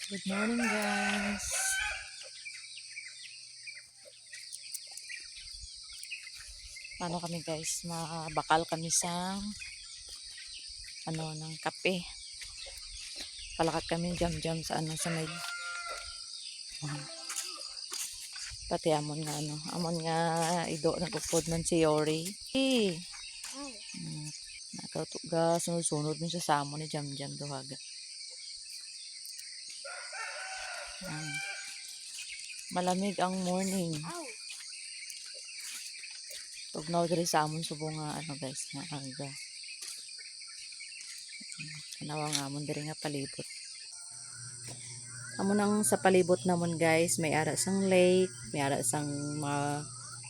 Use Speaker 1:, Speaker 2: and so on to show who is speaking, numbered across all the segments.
Speaker 1: Good morning, guys. Paano kami, guys? Mabakal kami sa ng kape. Palakat kami jam-jam sa sa may pati amon nga ido nagupod man si Yori. Nakatuga sunod-sunod min sa samo ni jam-jam duhaga. Malamig ang morning. Tugnaw diri sa amon subong nga guys nga aga. Tanawa nga amon diri nga palibot. Amo nang sa palibot namon guys, may ara sang lake, may ara sang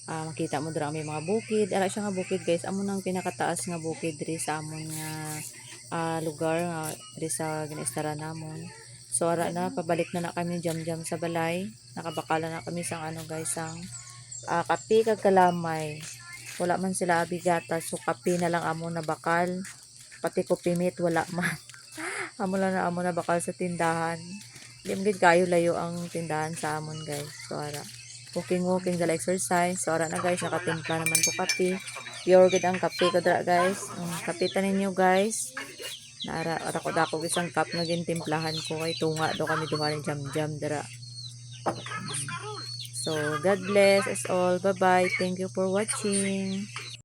Speaker 1: makita mo dira may mga bukid. Ara siya nga bukid guys, amo nang pinakataas nga bukid diri sa amon nga lugar nga diri sa ginaistara namon. So ara na pabalik na kami jam-jam sa balay. Nakabakala na kami sang guys sang kape kag kalamay. Wala man sila abigata, so kape na lang amo na bakal. Pati kopimit wala man. Amo lang na amo na bakal sa tindahan. Di mo kayo layo ang tindahan sa amon guys. So ara walking dala exercise. So ara na guys, nakatimpla naman ko kape. Pure gid ang kape ko dra guys. Kape tanin niyo guys. Naara ko dako isang cup nga gintimplahan ko kay tunga do kami duha ni jam-jam dra. So God bless us all. Bye bye. Thank you for watching.